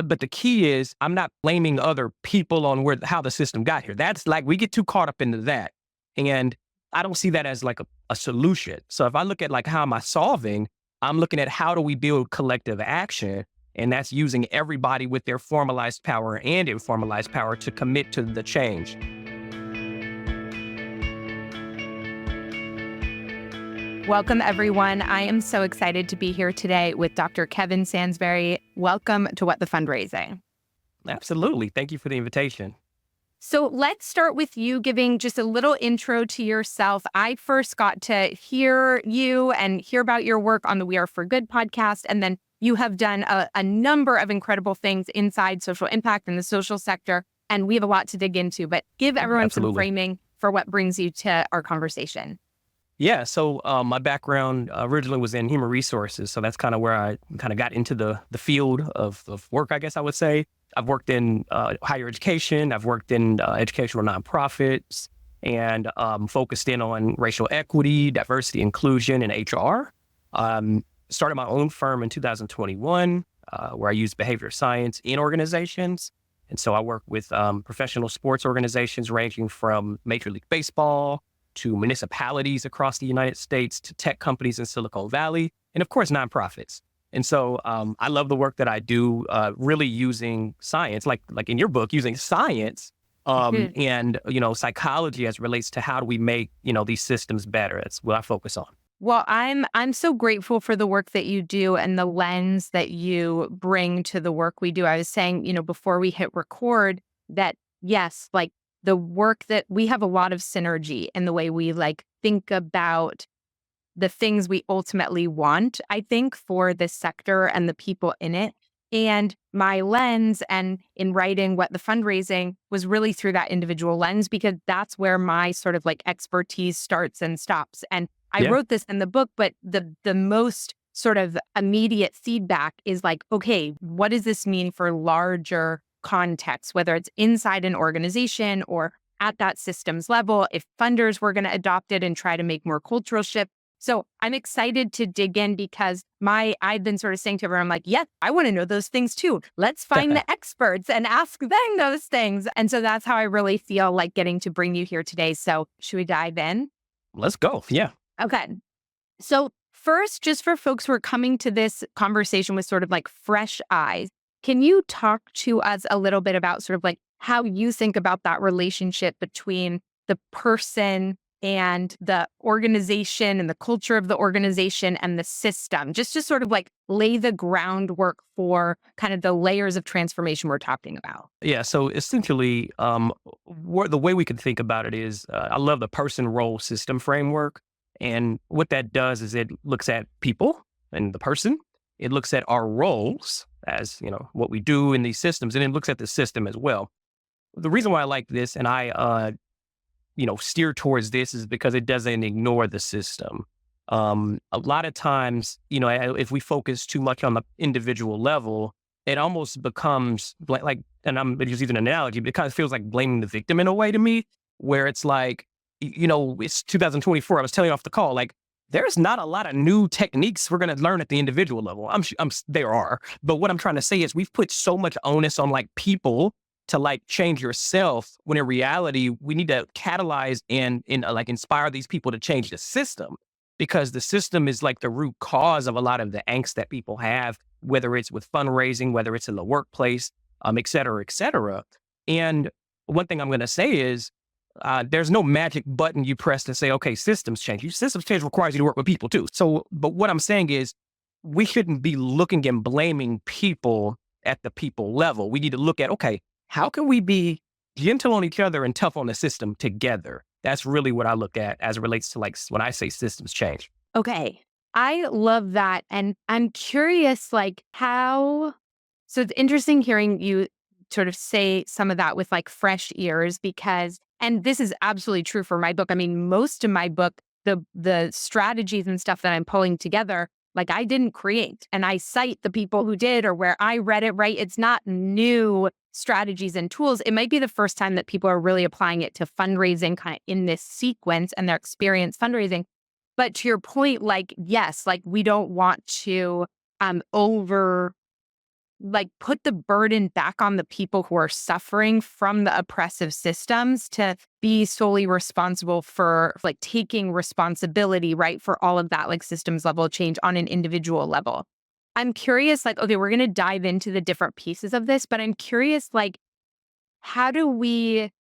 But the key is I'm not blaming other people on how the system got here. That's like, we get too caught up into that. And I don't see that as like a solution. So if I look at like, how am I solving, I'm looking at how do we build collective action? And that's using everybody with their formalized power and informalized power to commit to the change. Welcome, everyone. I am so excited to be here today with Dr. Kevin Sansberry. Welcome to What the Fundraising. Absolutely. Thank you for the invitation. So let's start with you giving just a little intro to yourself. I first got to hear you and hear about your work on the We Are for Good podcast, and then you have done a number of incredible things inside social impact in the social sector, and we have a lot to dig into, but give everyone some framing for what brings you to our conversation. Yeah, so my background originally was in human resources, so that's kind of where I kind of got into the field of work, I guess I would say. I've worked in higher education, I've worked in educational nonprofits, and focused in on racial equity, diversity, inclusion, and HR. Started my own firm in 2021, where I use behavioral science in organizations. And so I work with professional sports organizations ranging from Major League Baseball to municipalities across the United States, to tech companies in Silicon Valley, and of course, nonprofits. And so I love the work that I do, really using science, like in your book, using science and, psychology as it relates to how do we make, these systems better. That's what I focus on. Well, I'm so grateful for the work that you do and the lens that you bring to the work we do. I was saying, before we hit record that, yes, like, the work that we have a lot of synergy in the way we think about the things we ultimately want, I think, for this sector and the people in it. And my lens and in writing What the Fundraising was really through that individual lens, because that's where my sort of expertise starts and stops. And I wrote this in the book, but the most sort of immediate feedback is okay, what does this mean for larger context, whether it's inside an organization or at that systems level, if funders were going to adopt it and try to make more cultural shift. So I'm excited to dig in because I've been sort of saying to everyone, yes, I want to know those things too. Let's find the experts and ask them those things. And so that's how I really feel like getting to bring you here today. So should we dive in? Let's go. Yeah. Okay. So first, just for folks who are coming to this conversation with sort of fresh eyes, can you talk to us a little bit about sort of how you think about that relationship between the person and the organization and the culture of the organization and the system, just to sort of lay the groundwork for kind of the layers of transformation we're talking about? Yeah. So essentially, the way we can think about it is, I love the person role system framework. And what that does is it looks at people and the person. It looks at our roles as, what we do in these systems, and it looks at the system as well. The reason why I like this and I, steer towards this is because it doesn't ignore the system. A lot of times, if we focus too much on the individual level, it almost becomes and I'm just using an analogy, but it kind of feels like blaming the victim in a way to me, where it's it's 2024. I was telling you off the call, there's not a lot of new techniques we're going to learn at the individual level. There are, but what I'm trying to say is we've put so much onus on people to change yourself, when in reality, we need to catalyze and inspire these people to change the system, because the system is the root cause of a lot of the angst that people have, whether it's with fundraising, whether it's in the workplace, et cetera, et cetera. And one thing I'm going to say is, there's no magic button you press to say, okay, systems change. Systems change requires you to work with people too. So, but what I'm saying is we shouldn't be looking and blaming people at the people level. We need to look at, okay, how can we be gentle on each other and tough on the system together? That's really what I look at as it relates to when I say systems change. Okay. I love that. And I'm curious, how, so it's interesting hearing you sort of say some of that with fresh ears, because, and this is absolutely true for my book. I mean, most of my book, the strategies and stuff that I'm pulling together, I didn't create, and I cite the people who did or where I read it, right? It's not new strategies and tools. It might be the first time that people are really applying it to fundraising kind of in this sequence and their experience fundraising. But to your point, yes, we don't want to over like put the burden back on the people who are suffering from the oppressive systems to be solely responsible for like taking responsibility, right, for all of that like systems level change on an individual level. I'm curious, like, okay, we're going to dive into the different pieces of this, but I'm curious, like, how do we,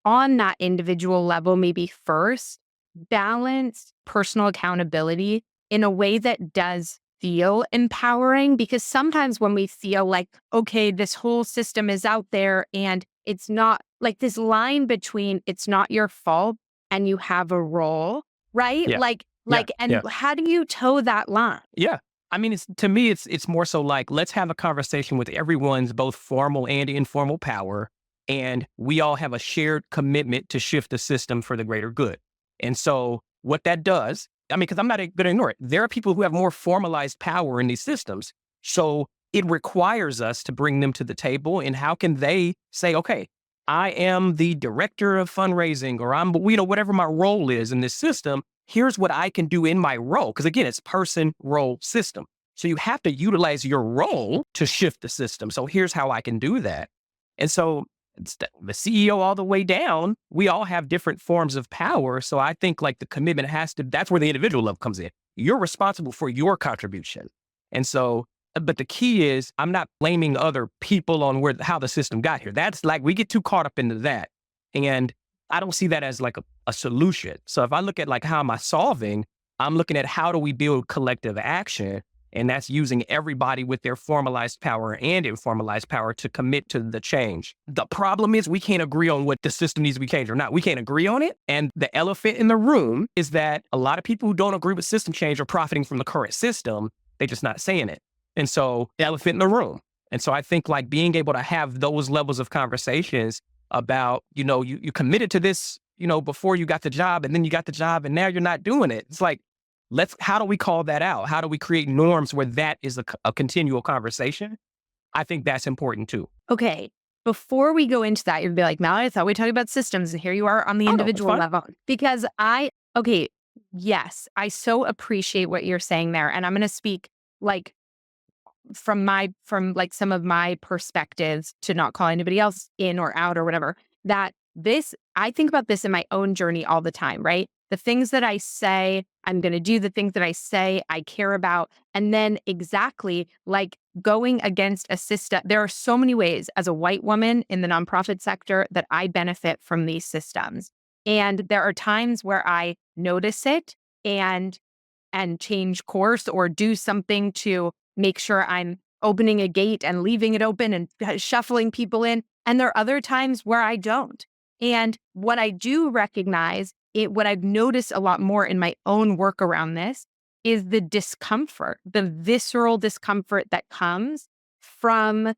on that individual level, maybe first balance personal accountability in a way that does feel empowering? Because sometimes when we feel like, okay, this whole system is out there and it's not like this line between it's not your fault and you have a role, right? Yeah. Yeah. And Yeah. how do you toe that line? Yeah. I mean, it's to me, it's more so like, let's have a conversation with everyone's both formal and informal power. And we all have a shared commitment to shift the system for the greater good. And so what that does, I mean, because I'm not going to ignore it. There are people who have more formalized power in these systems. So it requires us to bring them to the table. And how can they say, okay, I am the director of fundraising, or I'm, whatever my role is in this system. Here's what I can do in my role. Because again, it's person, role, system. So you have to utilize your role to shift the system. So here's how I can do that. And so it's the CEO all the way down, we all have different forms of power. So I think like the commitment that's where the individual level comes in. You're responsible for your contribution. And so, but the key is I'm not blaming other people on how the system got here. That's like, we get too caught up into that. And I don't see that as like a solution. So if I look at like, how am I solving? I'm looking at how do we build collective action? And that's using everybody with their formalized power and informalized power to commit to the change. The problem is we can't agree on what the system needs to be changed or not. We can't agree on it. And the elephant in the room is that a lot of people who don't agree with system change are profiting from the current system. They're just not saying it. And so the elephant in the room. And so I think like being able to have those levels of conversations about, you committed to this, before you got the job, and then you got the job and now you're not doing it. It's like, how do we call that out? How do we create norms where that is a continual conversation? I think that's important too. Okay. Before we go into that, you'd be like, Mallory, I thought we talked about systems, and here you are on the Oh, no, it's individual fine. level. Because okay, yes, I so appreciate what you're saying there. And I'm going to speak like from like some of my perspectives to not call anybody else in or out or whatever, I think about this in my own journey all the time, right? The things that I say, I'm going to do the things that I say I care about. And then exactly like going against a system. There are so many ways as a white woman in the nonprofit sector that I benefit from these systems. And there are times where I notice it and change course or do something to make sure I'm opening a gate and leaving it open and shuffling people in. And there are other times where I don't. And what I do recognize, what I've noticed a lot more in my own work around this is the discomfort, the visceral discomfort that comes from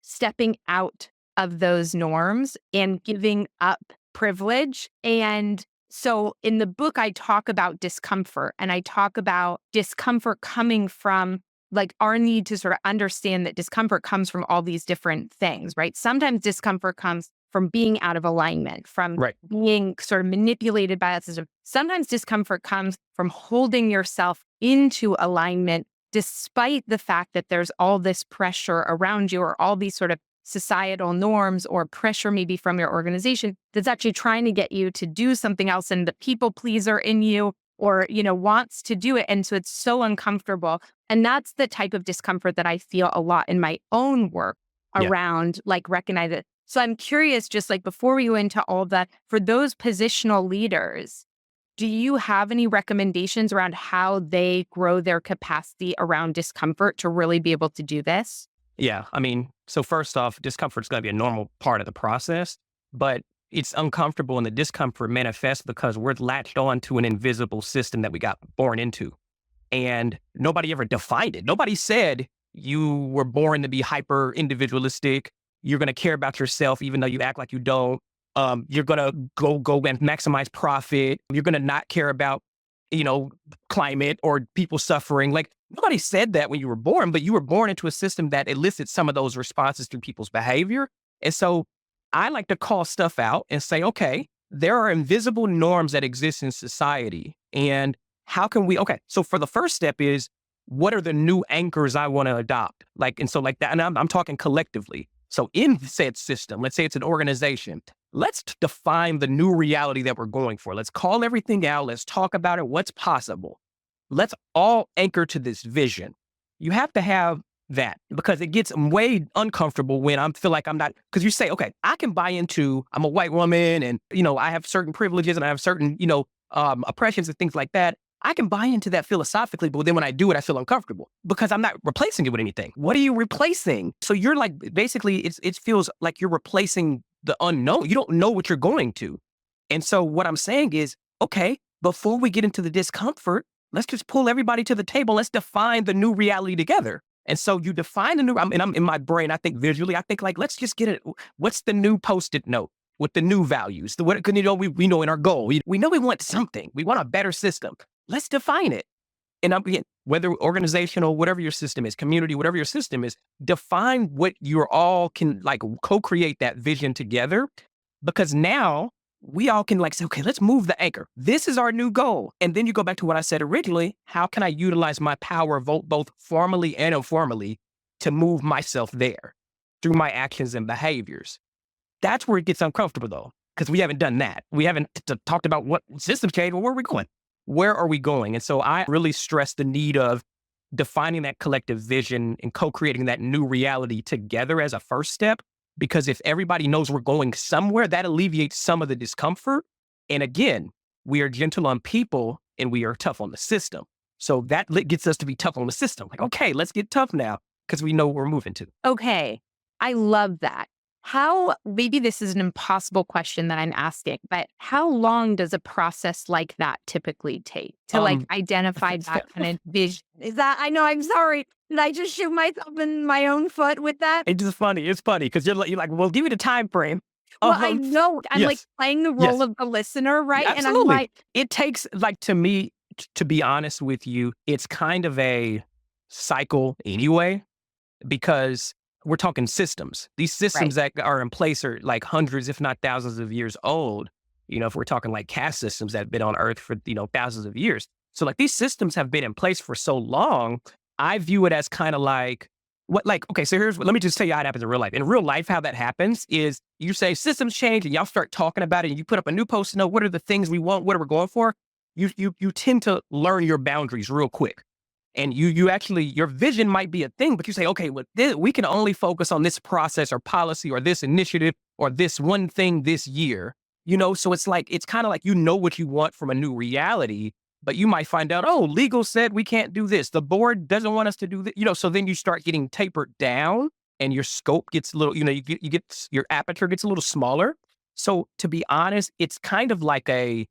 stepping out of those norms and giving up privilege. And so in the book, I talk about discomfort, and I talk about discomfort coming from like our need to sort of understand that discomfort comes from all these different things, right? Sometimes discomfort comes from being out of alignment, from Right. being sort of manipulated by that system. Sometimes discomfort comes from holding yourself into alignment, despite the fact that there's all this pressure around you or all these sort of societal norms or pressure maybe from your organization that's actually trying to get you to do something else, and the people pleaser in you or wants to do it, and so it's so uncomfortable. And that's the type of discomfort that I feel a lot in my own work Yeah. around like recognize it. So I'm curious, just like before we go into all of that, for those positional leaders, do you have any recommendations around how they grow their capacity around discomfort to really be able to do this? Yeah. I mean, so first off, discomfort is going to be a normal part of the process, but it's uncomfortable, and the discomfort manifests because we're latched on to an invisible system that we got born into. And nobody ever defined it. Nobody said you were born to be hyper individualistic. You're going to care about yourself, even though you act like you don't. You're going to go and maximize profit. You're going to not care about, climate or people suffering. Like nobody said that when you were born, but you were born into a system that elicits some of those responses through people's behavior. And so I like to call stuff out and say, okay, there are invisible norms that exist in society. And how can we, so for the first step is what are the new anchors I want to adopt? Like, and so like that, and I'm talking collectively. So in said system, let's say it's an organization, let's define the new reality that we're going for. Let's call everything out. Let's talk about it. What's possible? Let's all anchor to this vision. You have to have that because it gets way uncomfortable when I feel like I'm not, because you say, okay, I can buy into, I'm a white woman and, I have certain privileges and I have certain, oppressions and things like that. I can buy into that philosophically, but then when I do it, I feel uncomfortable because I'm not replacing it with anything. What are you replacing? So you're like, basically, it feels like you're replacing the unknown. You don't know what you're going to. And so what I'm saying is, okay, before we get into the discomfort, let's just pull everybody to the table. Let's define the new reality together. And so you define the new, I'm in my brain, I think visually, I think like, let's just get it. What's the new Post-it note with the new values? We know in our goal, we know we want something. We want a better system. Let's define it. And again, whether organizational, whatever your system is, community, whatever your system is, define what you're all can like co-create that vision together. Because now we all can like say, okay, let's move the anchor. This is our new goal. And then you go back to what I said originally. How can I utilize my power, both formally and informally, to move myself there through my actions and behaviors? That's where it gets uncomfortable though, because we haven't done that. We haven't talked about what system change, or where are we going? Where are we going? And so I really stress the need of defining that collective vision and co-creating that new reality together as a first step. Because if everybody knows we're going somewhere, that alleviates some of the discomfort. And again, we are gentle on people and we are tough on the system. So that gets us to be tough on the system. Like, okay, let's get tough now because we know what we're moving to. Okay. I love that. Maybe this is an impossible question that I'm asking, but how long does a process like that typically take to identify that kind of vision? I know, I'm sorry. Did I just shoot myself in my own foot with that? It's funny because you're like, well, give me the time frame. Well, I know. I'm like playing the role of the listener, right? Absolutely. And I'm like, it takes to me, to be honest with you, it's kind of a cycle anyway, because we're talking systems. These systems that are in place are like hundreds, if not thousands of years old. If we're talking like caste systems that have been on Earth for, thousands of years. So like these systems have been in place for so long, I view it as kind of like, okay, so let me just tell you how it happens in real life. In real life, how that happens is you say systems change and y'all start talking about it and you put up a new Post-it note. What are the things we want? What are we going for? You tend to learn your boundaries real quick. And you actually, your vision might be a thing, but you say, okay, we can only focus on this process or policy or this initiative or this one thing this year, So it's kind of like, what you want from a new reality, but you might find out, oh, legal said we can't do this. The board doesn't want us to do this, so then you start getting tapered down and your scope gets a little, your aperture gets a little smaller. So to be honest, it's kind of like a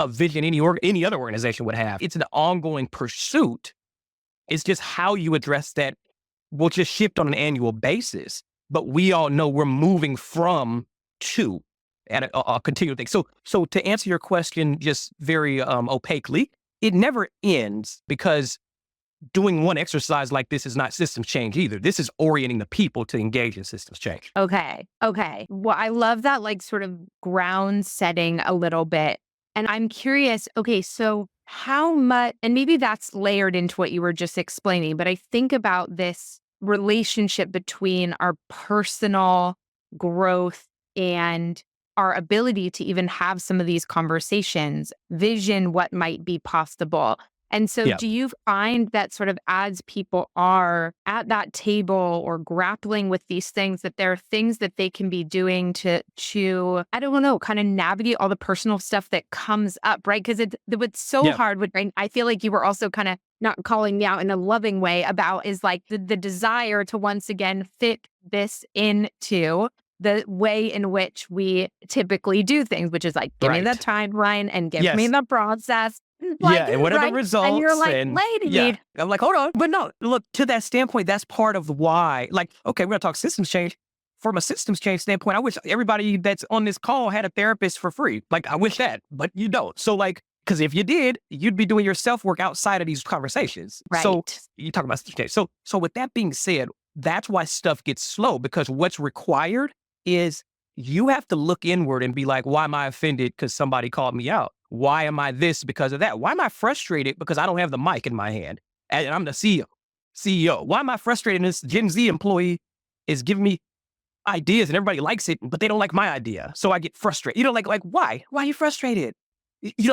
vision any other organization would have. It's an ongoing pursuit. It's just how you address that will just shift on an annual basis. But we all know we're moving from to at a continual thing. So to answer your question just very opaquely, it never ends, because doing one exercise like this is not systems change either. This is orienting the people to engage in systems change. Okay. Well, I love that sort of ground setting a little bit. And I'm curious, okay, so how much, and maybe that's layered into what you were just explaining, but I think about this relationship between our personal growth and our ability to even have some of these conversations, vision what might be possible. And so do you find that sort of as people are at that table or grappling with these things, that there are things that they can be doing to I don't know, kind of navigate all the personal stuff that comes up, right? Because what's so hard with, I feel like you were also kind of not calling me out in a loving way about is like the desire to once again fit this into the way in which we typically do things, which is like, give me the timeline and give me the process. And what are the results? And you're like, lady. I'm like, hold on. But no, look, to that standpoint, that's part of why, like, okay, we're going to talk systems change. From a systems change standpoint, I wish everybody that's on this call had a therapist for free. Like, I wish that, but you don't. So like, because if you did, you'd be doing your self-work outside of these conversations. Right. So you talk about systems change. So with that being said, that's why stuff gets slow, because what's required is you have to look inward and be like, why am I offended because somebody called me out? Why am I this because of that? Why am I frustrated because I don't have the mic in my hand? And I'm the CEO. Why am I frustrated? This Gen Z employee is giving me ideas and everybody likes it, but they don't like my idea. So I get frustrated. Like why? Why are you frustrated?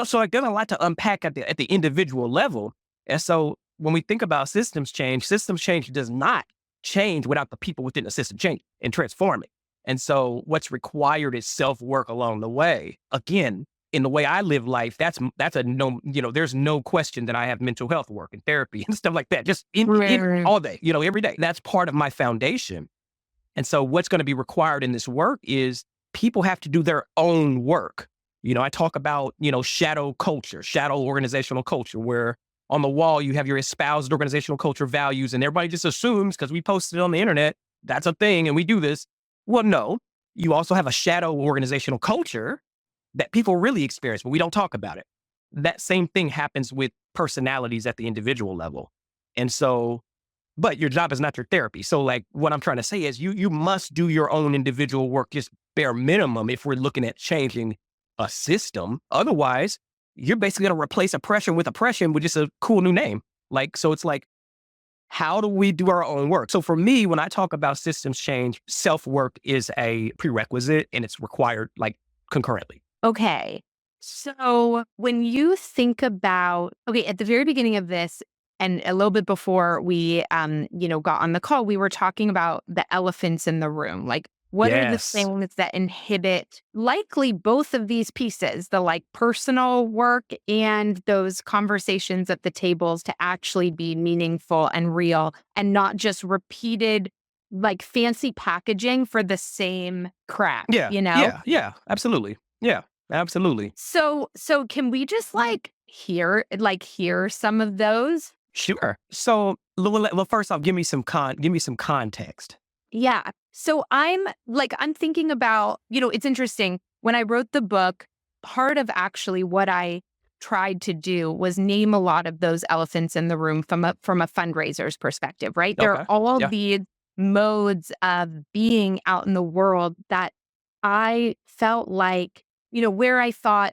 So like there's a lot to unpack at the individual level. And so when we think about systems change does not change without the people within the system change and transforming. And so what's required is self-work along the way. Again, in the way I live life, that's a no, there's no question that I have mental health work and therapy and stuff like that, just in Right. all day, every day. That's part of my foundation. And so what's going to be required in this work is people have to do their own work. I talk about, shadow culture, shadow organizational culture, where on the wall you have your espoused organizational culture values and everybody just assumes because we posted it on the internet, that's a thing and we do this. Well, no, you also have a shadow organizational culture that people really experience, but we don't talk about it. That same thing happens with personalities at the individual level. And so, but your job is not your therapy. So like what I'm trying to say is you must do your own individual work, just bare minimum, if we're looking at changing a system. Otherwise, you're basically going to replace oppression with just a cool new name. Like, so it's like, how do we do our own work? So for me, when I talk about systems change, self-work is a prerequisite and it's required like concurrently. Okay. So when you think about, okay, at the very beginning of this and a little bit before we, got on the call, we were talking about the elephants in the room. Like, what are the Yes. things that inhibit likely both of these pieces, the like personal work and those conversations at the tables to actually be meaningful and real and not just repeated, like fancy packaging for the same crap, Yeah. you know? Yeah. Absolutely. Yeah, absolutely. So can we just hear some of those? Sure. So, well, first off, give me some context. Yeah. So I'm thinking about, it's interesting. When I wrote the book, part of actually what I tried to do was name a lot of those elephants in the room from a fundraiser's perspective, right? There are Okay. all Yeah. these modes of being out in the world that I felt like, where I thought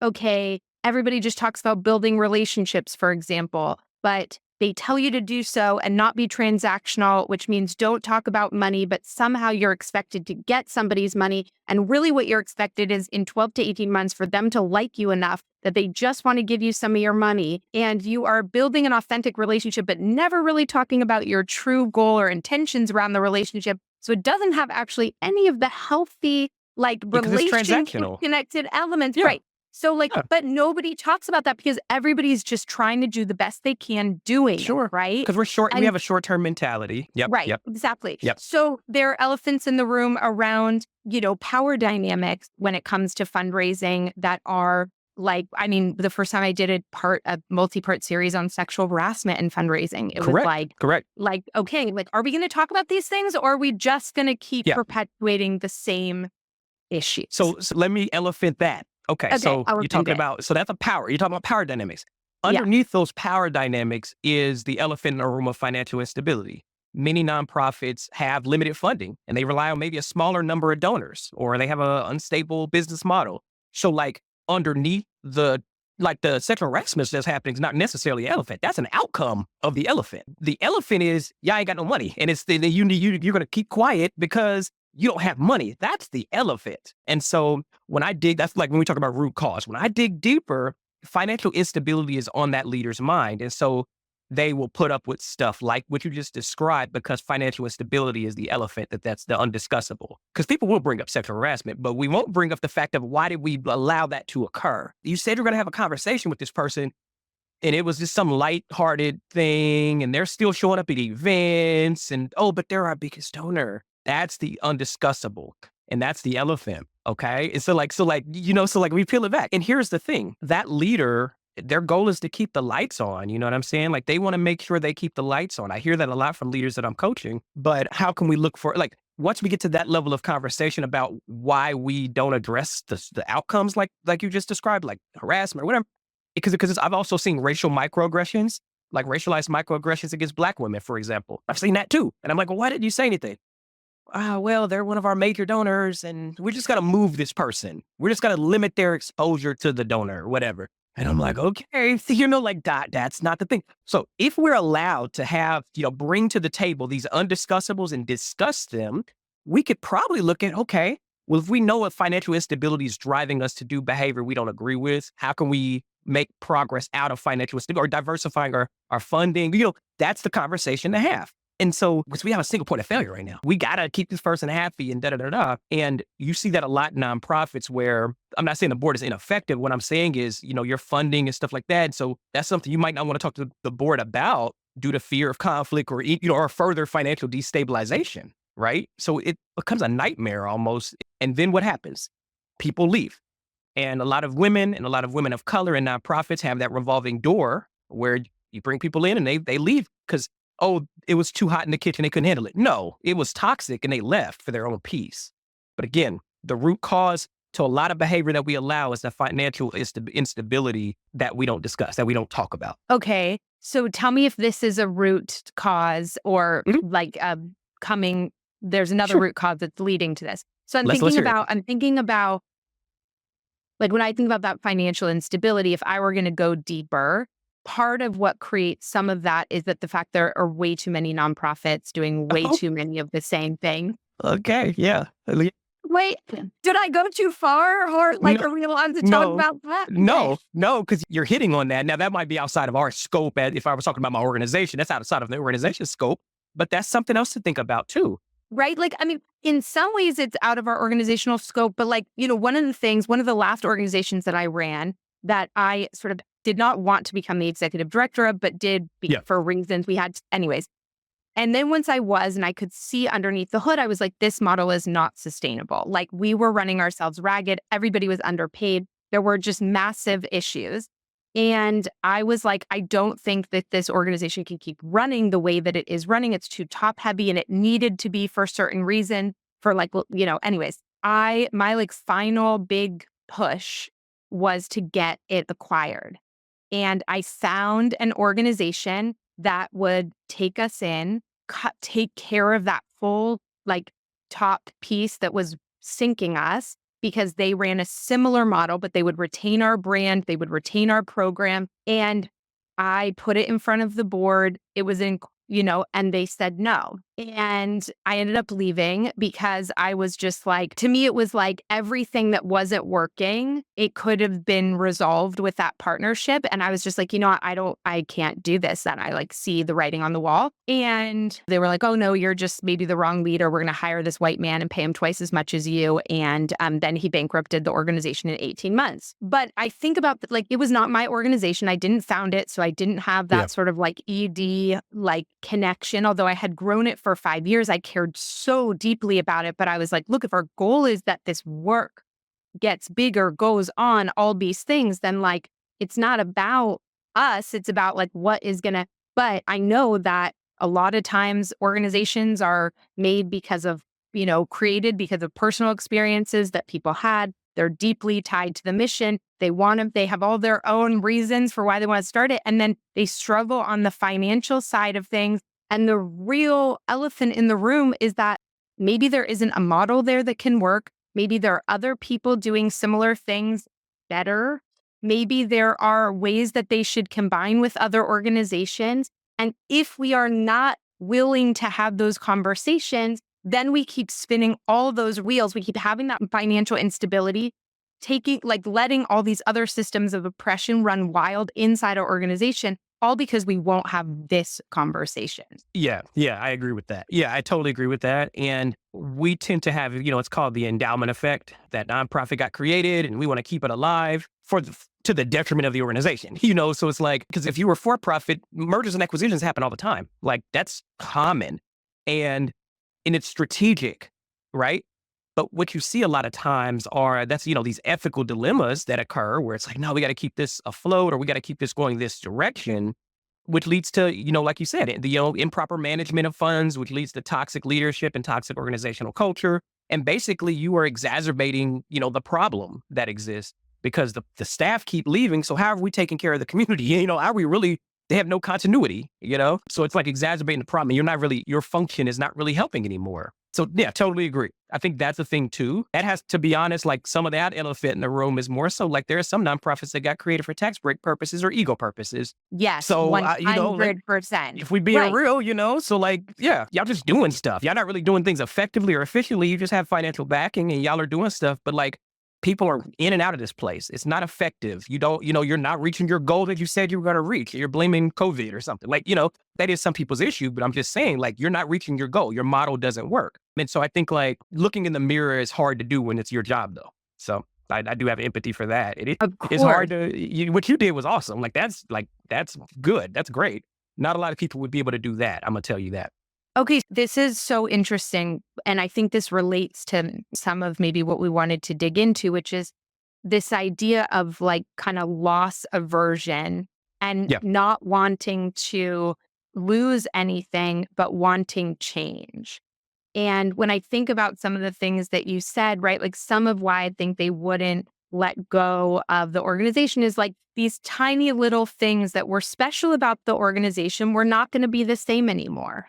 okay, everybody just talks about building relationships, for example, but they tell you to do so and not be transactional, which means don't talk about money, but somehow you're expected to get somebody's money. And really, what you're expected is in 12 to 18 months for them to like you enough that they just want to give you some of your money. And you are building an authentic relationship, but never really talking about your true goal or intentions around the relationship. So it doesn't have actually any of the healthy, like Because it's relationship transactional. connected elements. Yeah. Right. So Yeah. but nobody talks about that because everybody's just trying to do the best they can doing it, Sure. right? Because we And have a short-term mentality. Yep. right, Yep. exactly. Yep. So there are elephants in the room around, power dynamics when it comes to fundraising that are like, I mean, the first time I did a multi-part series on sexual harassment and fundraising, it was Correct. Correct. okay, like, are we going to talk about these things or are we just going to keep Yeah. perpetuating the same issues? So let me elephant that. Okay, Okay, so I'll you're repeat talking it. about, so that's you're talking about power dynamics. Yeah. Underneath those power dynamics is the elephant in the room of financial instability. Many nonprofits have limited funding and they rely on maybe a smaller number of donors or they have an unstable business model. So like underneath the sexual harassment that's happening is not necessarily an elephant. That's an outcome of the elephant. The elephant is y'all ain't got no money, and it's you're gonna keep quiet because you don't have money. That's the elephant. And so when I dig, that's like when we talk about root cause. When I dig deeper, financial instability is on that leader's mind, and so they will put up with stuff like what you just described because financial instability is the elephant that's the undiscussable. Because people will bring up sexual harassment, but we won't bring up the fact of why did we allow that to occur? You said you're going to have a conversation with this person and it was just some lighthearted thing and they're still showing up at events and, oh, but they're our biggest donor. That's the undiscussable. And that's the elephant. Okay. And so we peel it back. And here's the thing, that leader, their goal is to keep the lights on. You know what I'm saying? Like they want to make sure they keep the lights on. I hear that a lot from leaders that I'm coaching, but how can we look for, like, once we get to that level of conversation about why we don't address the outcomes like you just described, like harassment or whatever, because I've also seen racial microaggressions, like racialized microaggressions against Black women, for example. I've seen that too. And I'm like, well, why didn't you say anything? Well, they're one of our major donors and we just got to move this person. We're just going to limit their exposure to the donor or whatever. And I'm like, okay, so, like that's not the thing. So if we're allowed to have, bring to the table these undiscussables and discuss them, we could probably look at, okay, well, if we know if financial instability is driving us to do behavior we don't agree with, how can we make progress out of financial instability or diversifying our funding? That's the conversation to have. And so, because we have a single point of failure right now, we got to keep this person happy and da da da da. And you see that a lot in nonprofits where I'm not saying the board is ineffective. What I'm saying is, your funding and stuff like that. So that's something you might not want to talk to the board about due to fear of conflict or, or further financial destabilization, right? So it becomes a nightmare almost. And then what happens? People leave. And a lot of women of color in nonprofits have that revolving door where you bring people in and they leave because, oh, it was too hot in the kitchen. They couldn't handle it. No, it was toxic and they left for their own peace. But again, the root cause to a lot of behavior that we allow is the financial instability that we don't discuss, that we don't talk about. Okay. So tell me if this is a root cause or there's another root cause that's leading to this. So I'm thinking about like when I think about that financial instability, if I were going to go deeper, part of what creates some of that is that the fact there are way too many nonprofits doing way too many of the same thing. Okay, yeah. Wait, did I go too far? Or are we allowed to talk about that? No, because you're hitting on that. Now, that might be outside of our scope. If I was talking about my organization, that's outside of the organization's scope. But that's something else to think about too. Right? In some ways it's out of our organizational scope, but one of the last organizations that I ran that I sort of did not want to become the executive director of, but did for reasons we had anyways. And then once I was, and I could see underneath the hood, I was like, this model is not sustainable. Like we were running ourselves ragged. Everybody was underpaid. There were just massive issues. And I was like, I don't think that this organization can keep running the way that it is running. It's too top heavy and it needed to be for a certain reason anyways, my final big push was to get it acquired. And I found an organization that would take us in, take care of that full top piece that was sinking us, because they ran a similar model, but they would retain our brand, they would retain our program. And I put it in front of the board. It was and they said no. And I ended up leaving because I was just like, to me, it was like everything that wasn't working, it could have been resolved with that partnership. And I was just like, I can't do this. And I see the writing on the wall. And they were like, oh no, you're just maybe the wrong leader. We're going to hire this white man and pay him twice as much as you. And then he bankrupted the organization in 18 months. But I think about it was not my organization. I didn't found it. So I didn't have that sort of ED connection. Although I had grown it for 5 years, I cared so deeply about it. But I was like, look, if our goal is that this work gets bigger, goes on, all these things, then it's not about us. It's about what is going to, but I know that a lot of times organizations are made because of, created because of personal experiences that people had. They're deeply tied to the mission. They have all their own reasons for why they want to start it. And then they struggle on the financial side of things. And the real elephant in the room is that maybe there isn't a model there that can work. Maybe there are other people doing similar things better. Maybe there are ways that they should combine with other organizations. And if we are not willing to have those conversations, then we keep spinning all those wheels. We keep having that financial instability, letting all these other systems of oppression run wild inside our organization, all because we won't have this conversation. Yeah, I agree with that. Yeah, I totally agree with that. And we tend to have, it's called the endowment effect. That nonprofit got created and we want to keep it alive to the detriment of the organization, So it's because if you were for profit, mergers and acquisitions happen all the time. That's common. And it's strategic, right? But what you see a lot of times are these ethical dilemmas that occur where it's no, we got to keep this afloat or we got to keep this going this direction, which leads to, like you said, the improper management of funds, which leads to toxic leadership and toxic organizational culture. And basically you are exacerbating, the problem that exists because the staff keep leaving. So how are we taking care of the community? Are we really, they have no continuity, So it's exacerbating the problem. Your function is not really helping anymore. So yeah, totally agree. I think that's a thing too. That has to be honest, like some of that elephant in the room is more so like there are some nonprofits that got created for tax break purposes or ego purposes. Yes, So, like 100%. if we being Right. real, so like, yeah, y'all just doing stuff. Y'all not really doing things effectively or efficiently. You just have financial backing and y'all are doing stuff. But like people are in and out of this place. It's not effective. You don't, you're not reaching your goal that you said you were going to reach. You're blaming COVID or something. Like, that is some people's issue, but I'm just saying, like, you're not reaching your goal. Your model doesn't work. And so I think like looking in the mirror is hard to do when it's your job though. So I do have empathy for that. Of It's hard course. what you did was awesome. That's good. That's great. Not a lot of people would be able to do that. I'm going to tell you that. Okay, this is so interesting. And I think this relates to some of maybe what we wanted to dig into, which is this idea of like kind of loss aversion and Yeah. not wanting to lose anything, but wanting change. And when I think about some of the things that you said, right, like some of why I think they wouldn't let go of the organization is like these tiny little things that were special about the organization were not going to be the same anymore.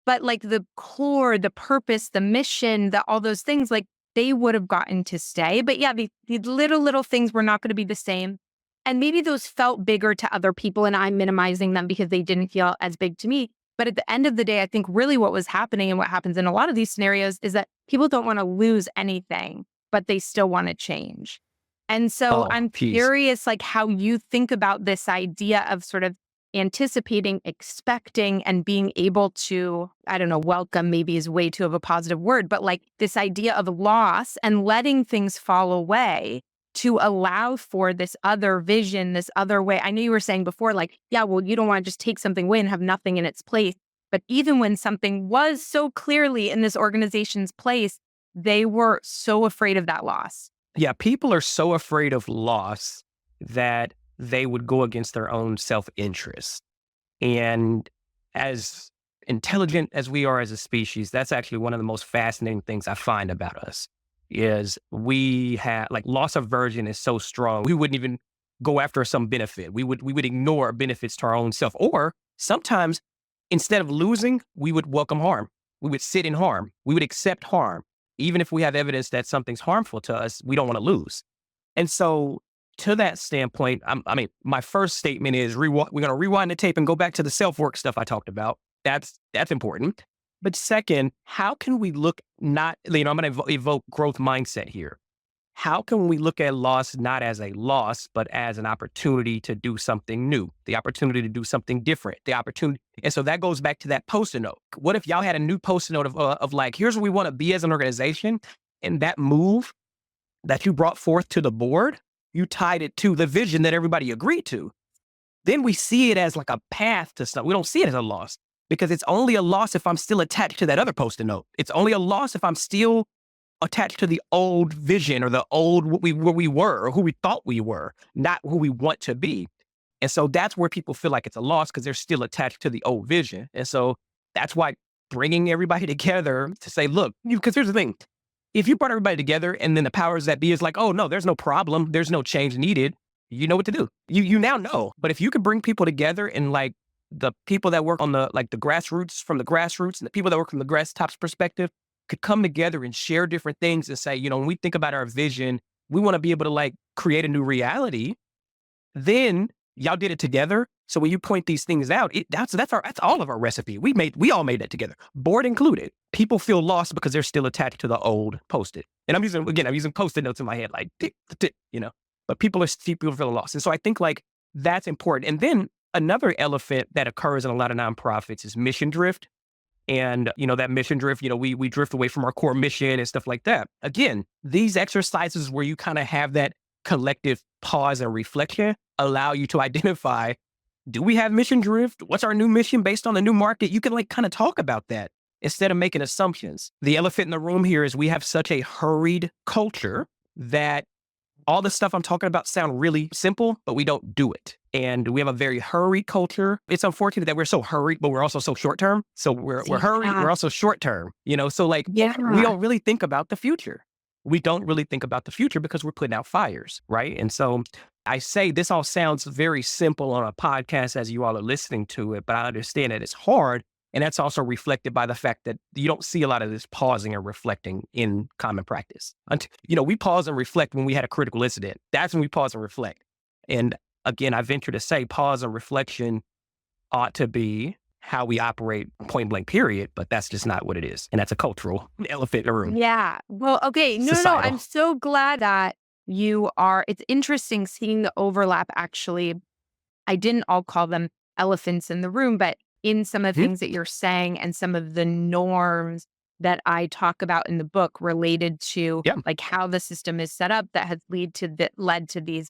But like the core, the purpose, the mission, all those things, like they would have gotten to stay. But yeah, these little things were not going to be the same. And maybe those felt bigger to other people, and I'm minimizing them because they didn't feel as big to me. But at the end of the day, I think really what was happening and what happens in a lot of these scenarios is that people don't want to lose anything, but they still want to change. And so Oh, I'm peace. curious, like how you think about this idea of sort of anticipating, expecting, and being able to, I don't know, welcome maybe is way too of a positive word, but like this idea of loss and letting things fall away to allow for this other vision, this other way. I know you were saying before, like, yeah, well, you don't want to just take something away and have nothing in its place. But even when something was so clearly in this organization's place, they were so afraid of that loss. Yeah, people are so afraid of loss that they would go against their own self-interest. And as intelligent as we are as a species, that's actually one of the most fascinating things I find about us is we have like loss aversion is so strong. We wouldn't even go after some benefit. We would ignore benefits to our own self. Or sometimes instead of losing, we would welcome harm. We would sit in harm. We would accept harm. Even if we have evidence that something's harmful to us, we don't want to lose. And so to that standpoint, my first statement is we're going to rewind the tape and go back to the self-work stuff I talked about. That's important. But second, how can we look not, I'm going to evoke growth mindset here. How can we look at loss not as a loss, but as an opportunity to do something new, the opportunity to do something different, the opportunity. And so that goes back to that post-it note. What if y'all had a new post-it note of like, here's where we want to be as an organization. And that move that you brought forth to the board, you tied it to the vision that everybody agreed to. Then we see it as like a path to something. We don't see it as a loss because it's only a loss if I'm still attached to that other post-it note. It's only a loss if I'm still attached to the old vision or the old where we were or who we thought we were, not who we want to be. And so that's where people feel like it's a loss because they're still attached to the old vision. And so that's why bringing everybody together to say, look, because here's the thing. If you brought everybody together and then the powers that be is like, oh, no, there's no problem. There's no change needed. You know what to do. You now know. But if you could bring people together and like the people that work on the grassroots from the grassroots and the people that work from the grass tops perspective could come together and share different things and say, when we think about our vision, we want to be able to like create a new reality. Then y'all did it together. So when you point these things out, that's all of our recipe. We all made that together, board included. People feel lost because they're still attached to the old post-it. And I'm using post-it notes in my head, like tick, tick, but people feel lost. And so I think like that's important. And then another elephant that occurs in a lot of nonprofits is mission drift. And, that mission drift, we drift away from our core mission and stuff like that. Again, these exercises where you kind of have that collective pause and reflection allow you to identify, do we have mission drift? What's our new mission based on the new market? You can like kind of talk about that instead of making assumptions. The elephant in the room here is we have such a hurried culture that all the stuff I'm talking about sound really simple, but we don't do it. And we have a very hurried culture. It's unfortunate that we're so hurried, but we're also so short term. So we're hurried, we're also short term, So like, Yeah. we don't really think about the future. We don't really think about the future because we're putting out fires, right? And so I say this all sounds very simple on a podcast as you all are listening to it, but I understand that it's hard And that's also reflected by the fact that you don't see a lot of this pausing and reflecting in common practice. We pause and reflect when we had a critical incident. That's when we pause and reflect. And again, I venture to say pause and reflection ought to be how we operate point blank period, but that's just not what it is. And that's a cultural elephant in the room. Yeah. Well, okay. No. I'm Societal. so glad that it's interesting seeing the overlap actually. I didn't all call them elephants in the room, but in some of the Mhm. things that you're saying and some of the norms that I talk about in the book related to Yeah, like how the system is set up that has led to these,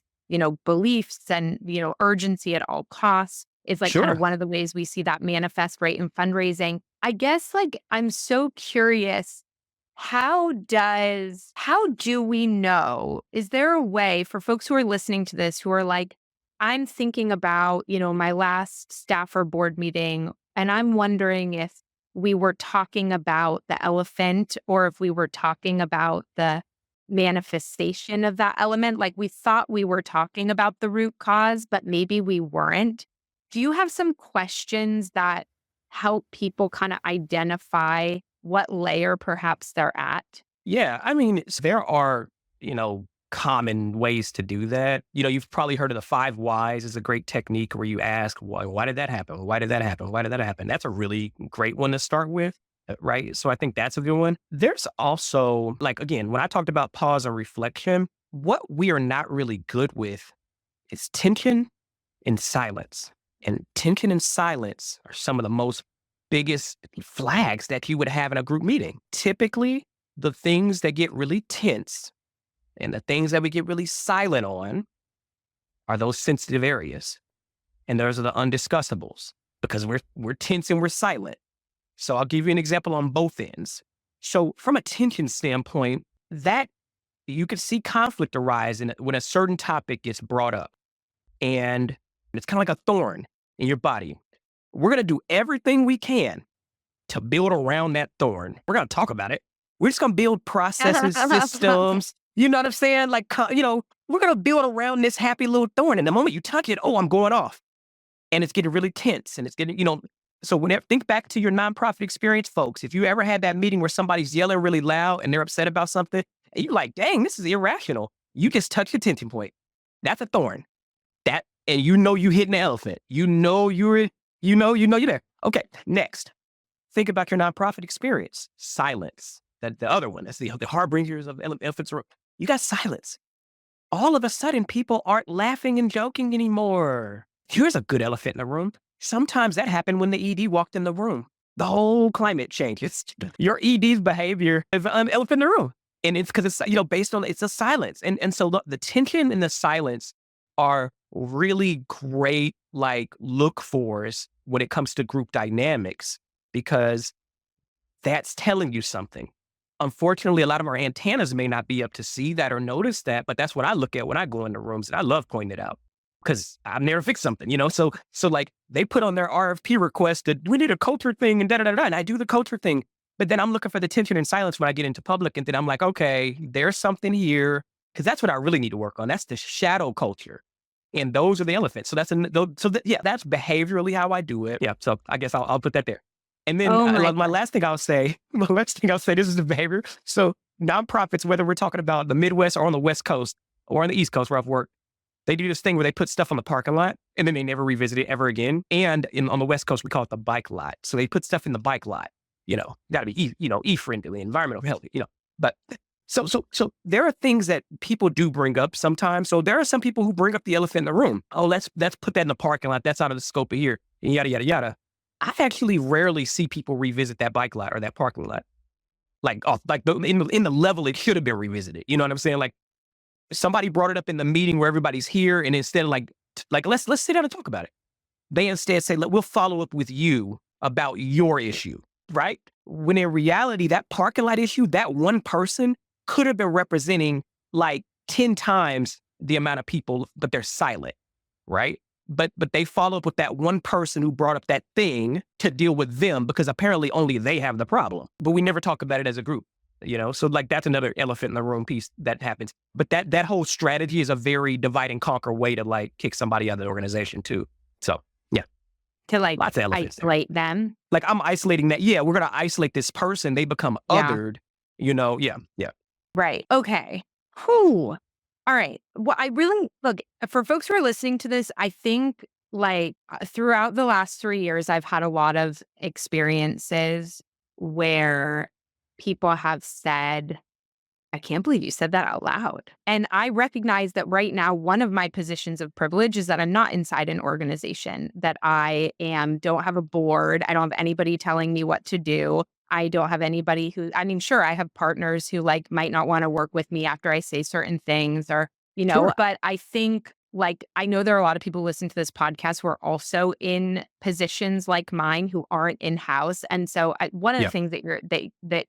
beliefs and, urgency at all costs. It's like kind of sure. one of the ways we see that manifest right in fundraising. I guess like I'm so curious, how do we know? Is there a way for folks who are listening to this who are like, I'm thinking about, my last staffer board meeting, and I'm wondering if we were talking about the elephant or if we were talking about the manifestation of that element. Like we thought we were talking about the root cause, but maybe we weren't. Do you have some questions that help people kind of identify what layer perhaps they're at? Yeah, I mean, there are, common ways to do that. You've probably heard of the 5 whys is a great technique where you ask, why did that happen? Why did that happen? Why did that happen? That's a really great one to start with, right? So I think that's a good one. There's also, like, again, when I talked about pause and reflection, what we are not really good with is tension and silence. And tension and silence are some of the most biggest flags that you would have in a group meeting. Typically, the things that get really tense and the things that we get really silent on are those sensitive areas. And those are the undiscussables because we're tense and we're silent. So I'll give you an example on both ends. So from a tension standpoint, that you can see conflict arise when a certain topic gets brought up. And it's kind of like a thorn in your body. We're going to do everything we can to build around that thorn. We're going to talk about it. We're just going to build processes, systems. You know what I'm saying? Like, we're going to build around this happy little thorn. And the moment you touch it, oh, I'm going off. And it's getting really tense and it's getting, so whenever, think back to your nonprofit experience, folks. If you ever had that meeting where somebody's yelling really loud and they're upset about something, and you're like, dang, this is irrational. You just touched the tension point. That's a thorn. And you hitting the elephant. You're there. Okay, next. Think about your nonprofit experience. Silence. The other one. That's the harbingers of elephants. You got silence. All of a sudden, people aren't laughing and joking anymore. Here's a good elephant in the room. Sometimes that happened when the ED walked in the room. The whole climate change. It's your ED's behavior is an elephant in the room. And it's because it's, based on, it's a silence. And so the tension and the silence are really great, like, look fors when it comes to group dynamics, because that's telling you something. Unfortunately, a lot of our antennas may not be up to see that or notice that, but that's what I look at when I go into rooms, and I love pointing it out because I've never fixed something, So like they put on their RFP request that we need a culture thing and da-da-da-da, and I do the culture thing. But then I'm looking for the tension and silence when I get into public, and then I'm like, okay, there's something here, because that's what I really need to work on. That's the shadow culture. And those are the elephants. So that's behaviorally how I do it. Yeah. So I guess I'll put that there. And then Oh my my God. last thing I'll say, this is the behavior. So nonprofits, whether we're talking about the Midwest or on the West Coast or on the East Coast where I've worked, they do this thing where they put stuff on the parking lot and then they never revisit it ever again. And on the West Coast, we call it the bike lot. So they put stuff in the bike lot, got to be, E-friendly, environmental healthy, but so there are things that people do bring up sometimes. So there are some people who bring up the elephant in the room. Oh, let's put that in the parking lot. That's out of the scope of here, and yada, yada, yada. I actually rarely see people revisit that bike lot or that parking lot, in the level it should have been revisited. You know what I'm saying? Like somebody brought it up in the meeting where everybody's here, and instead of let's sit down and talk about it. They instead say, we'll follow up with you about your issue, right? When in reality, that parking lot issue, that one person could have been representing like 10 times the amount of people, but they're silent, right? But they follow up with that one person who brought up that thing to deal with them because apparently only they have the problem. But we never talk about it as a group, So like that's another elephant in the room piece that happens. But that whole strategy is a very divide and conquer way to like kick somebody out of the organization too. So yeah. to like Lots of elephants there. isolate them. Like I'm isolating that. Yeah, we're going to isolate this person. They become Yeah. othered, you know? Yeah. Yeah. Right. Okay. Whew. All right. Well, I really look for folks who are listening to this. I think throughout the last 3 years, I've had a lot of experiences where people have said, I can't believe you said that out loud. And I recognize that right now, one of my positions of privilege is that I'm not inside an organization, that don't have a board. I don't have anybody telling me what to do. I don't have anybody I mean, sure, I have partners who like might not want to work with me after I say certain things or, Sure. but I think like, I know there are a lot of people listening to this podcast who are also in positions like mine who aren't in-house. And so one of the Yeah. things that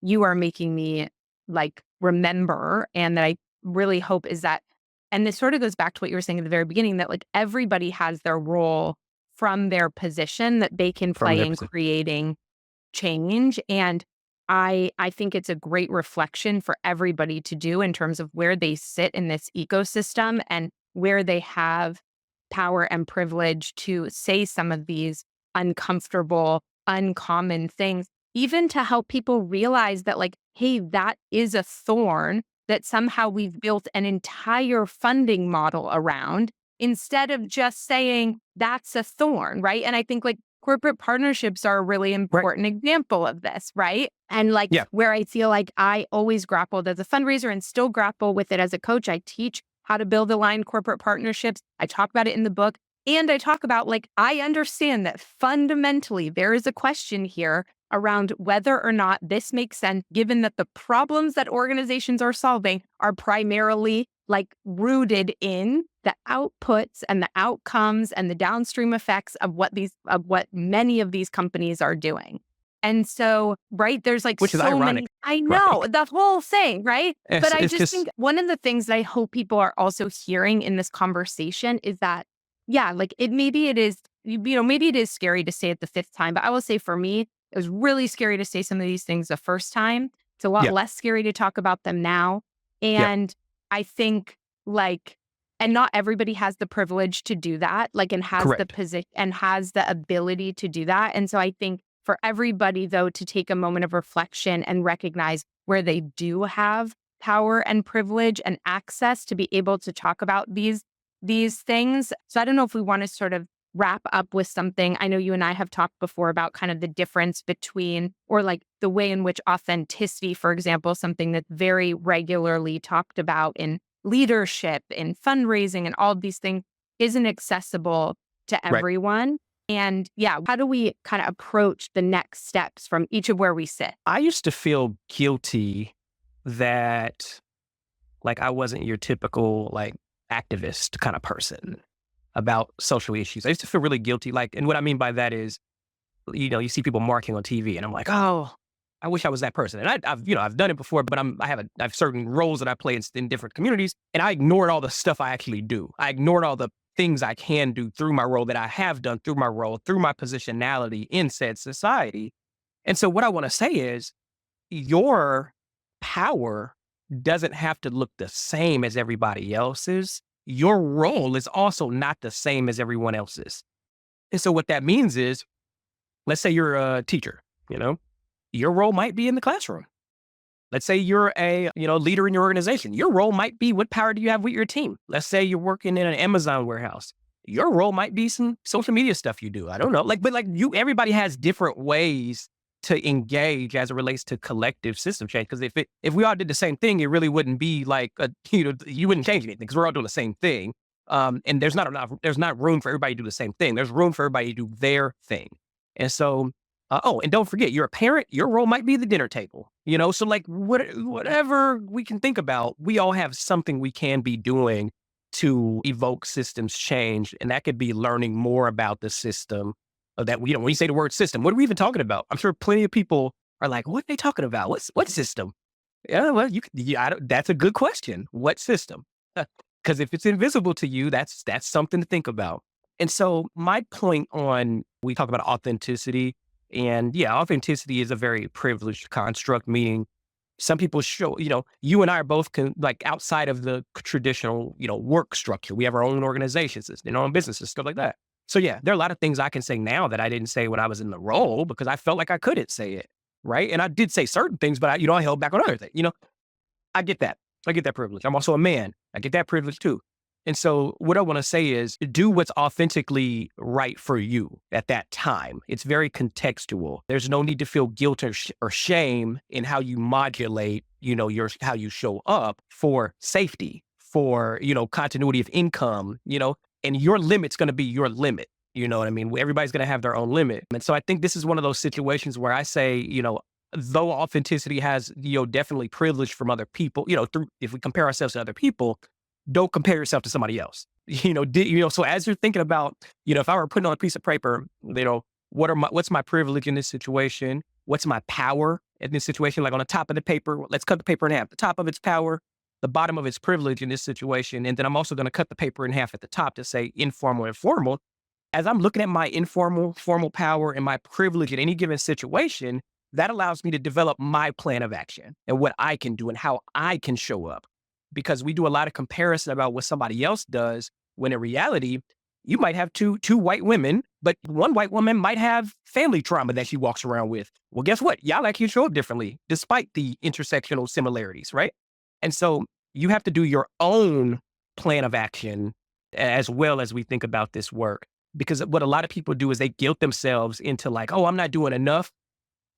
you are making me like remember and that I really hope is that, and this sort of goes back to what you were saying at the very beginning, that like everybody has their role from their position that they can From play their in position. creating change. And I think it's a great reflection for everybody to do in terms of where they sit in this ecosystem and where they have power and privilege to say some of these uncomfortable, uncommon things, even to help people realize that, like, hey, that is a thorn that somehow we've built an entire funding model around instead of just saying that's a thorn, right? And I think like corporate partnerships are a really Right. important example of this, right? And like Yeah. where I feel like I always grappled as a fundraiser and still grapple with it as a coach. I teach how to build aligned corporate partnerships. I talk about it in the book. And I talk about like, I understand that fundamentally there is a question here around whether or not this makes sense, given that the problems that organizations are solving are primarily like rooted in the outputs and the outcomes and the downstream effects of what many of these companies are doing. And so, right, there's like Which is so ironic. many, I know Right. the whole thing, right? But I It's just just, think one of the things that I hope people are also hearing in this conversation is that, yeah, like maybe it is, maybe it is scary to say it the fifth time, but I will say for me, it was really scary to say some of these things the first time. It's a lot yeah. less scary to talk about them now. Yeah. And I think like, and not everybody has the privilege to do that, like, and has the Correct. position and has the ability to do that. And so I think for everybody, though, to take a moment of reflection and recognize where they do have power and privilege and access to be able to talk about these things. So I don't know if we want to sort of wrap up with something. I know you and I have talked before about kind of the difference between, or like the way in which authenticity, for example, something that's very regularly talked about in leadership, in fundraising, and all of these things isn't accessible to Right. everyone. And yeah, how do we kind of approach the next steps from each of where we sit? I used to feel guilty that like I wasn't your typical like activist kind of person about social issues. I used to feel really guilty. Like, and what I mean by that is, you see people marking on TV, and I'm like, oh, I wish I was that person. And I've done it before, but I have certain roles that I play in different communities, and I ignored all the stuff I actually do. I ignored all the things I can do through my role that I have done through my role, through my positionality in said society. And so, what I want to say is, your power doesn't have to look the same as everybody else's. Your role is also not the same as everyone else's. And so what that means is, let's say you're a teacher, you know, your role might be in the classroom. Let's say you're a, leader in your organization. Your role might be what power do you have with your team? Let's say you're working in an Amazon warehouse. Your role might be some social media stuff you do. I don't know. Everybody has different ways to engage as it relates to collective system change. Because if we all did the same thing, it really wouldn't be like you wouldn't change anything because we're all doing the same thing. And there's not room for everybody to do the same thing. There's room for everybody to do their thing. And so and don't forget, you're a parent, your role might be the dinner table, So like whatever we can think about, we all have something we can be doing to evoke systems change. And that could be learning more about the system that when you say the word system, what are we even talking about? I'm sure plenty of people are like, what are they talking about? What system? Yeah, well, that's a good question. What system? Because if it's invisible to you, that's something to think about. And so my point we talk about authenticity, and yeah, authenticity is a very privileged construct, meaning some people show, you and I are both like outside of the traditional, work structure. We have our own organizations and our own businesses, stuff like that. So yeah, there are a lot of things I can say now that I didn't say when I was in the role because I felt like I couldn't say it, right? And I did say certain things, but I held back on other things. I get that. I get that privilege. I'm also a man. I get that privilege too. And so what I want to say is do what's authentically right for you at that time. It's very contextual. There's no need to feel guilt or shame in how you modulate, how you show up for safety, for, continuity of income, and your limit's going to be your limit. You know what I mean? Everybody's going to have their own limit. And so I think this is one of those situations where I say, though authenticity has, definitely privilege from other people, if we compare ourselves to other people, don't compare yourself to somebody else. So as you're thinking about, if I were putting on a piece of paper, what's my privilege in this situation? What's my power in this situation? Like on the top of the paper, let's cut the paper in half. The top of its power, the bottom of its privilege in this situation. And then I'm also going to cut the paper in half at the top to say informal and formal. As I'm looking at my informal, formal power and my privilege in any given situation, that allows me to develop my plan of action and what I can do and how I can show up. Because we do a lot of comparison about what somebody else does, when in reality, you might have two white women, but one white woman might have family trauma that she walks around with. Well, guess what? Y'all actually show up differently, despite the intersectional similarities, right? And so you have to do your own plan of action as well as we think about this work. Because what a lot of people do is they guilt themselves into like, oh, I'm not doing enough.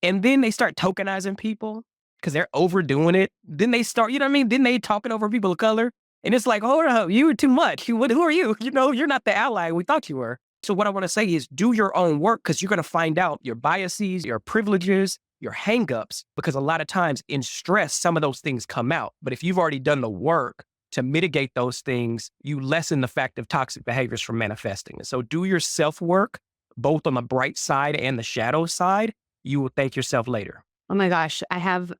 And then they start tokenizing people because they're overdoing it. Then they start, Then they talking over people of color. And it's like, hold up, you were too much. Who are you? You're not the ally we thought you were. So what I want to say is do your own work because you're going to find out your biases, your privileges, your hangups, because a lot of times in stress, some of those things come out. But if you've already done the work to mitigate those things, you lessen the fact of toxic behaviors from manifesting. So do your self-work, both on the bright side and the shadow side. You will thank yourself later. Oh my gosh, I have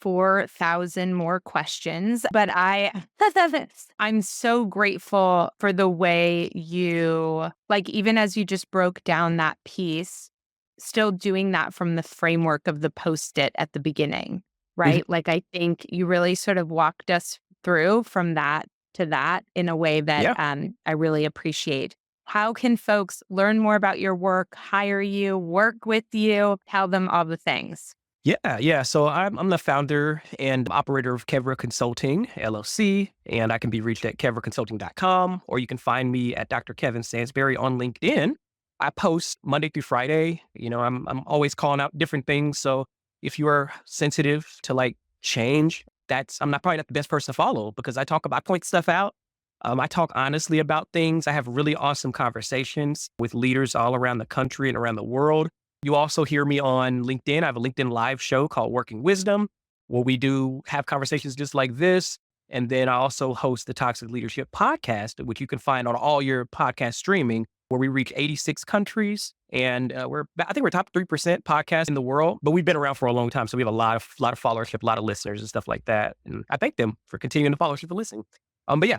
4,000 more questions, but I'm so grateful for the way you, like, even as you just broke down that piece, still doing that from the framework of the post-it at the beginning, Mhm. right? Like, I think you really sort of walked us through from that to that in a way that Yeah. I really appreciate. How can folks learn more about your work, hire you, work with you, tell them all the things? Yeah. So I'm the founder and operator of KEVRA Consulting LLC, and I can be reached at KEVRAconsulting.com, or you can find me at Dr. Kevin Sansberry on LinkedIn. I post Monday through Friday. I'm always calling out different things. So if you are sensitive to like change, I'm not probably not the best person to follow because I point stuff out. I talk honestly about things. I have really awesome conversations with leaders all around the country and around the world. You also hear me on LinkedIn. I have a LinkedIn live show called Working Wisdom, where we do have conversations just like this. And then I also host the Toxic Leadership Podcast, which you can find on all your podcast streaming, where we reach 86 countries. And I think we're top 3% podcast in the world, but we've been around for a long time. So we have a lot of followership, a lot of listeners and stuff like that. And I thank them for continuing to followership and listening. But yeah,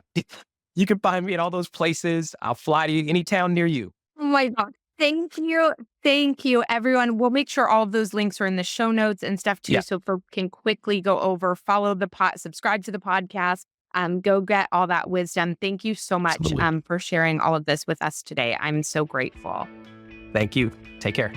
you can find me at all those places. I'll fly to any town near you. Oh my God. Thank you. Thank you, everyone. We'll make sure all of those links are in the show notes and stuff too. Yeah, So folks can quickly go over, follow the subscribe to the podcast, go get all that wisdom. Thank you so much absolutely. for sharing all of this with us today. I'm so grateful. Thank you. Take care.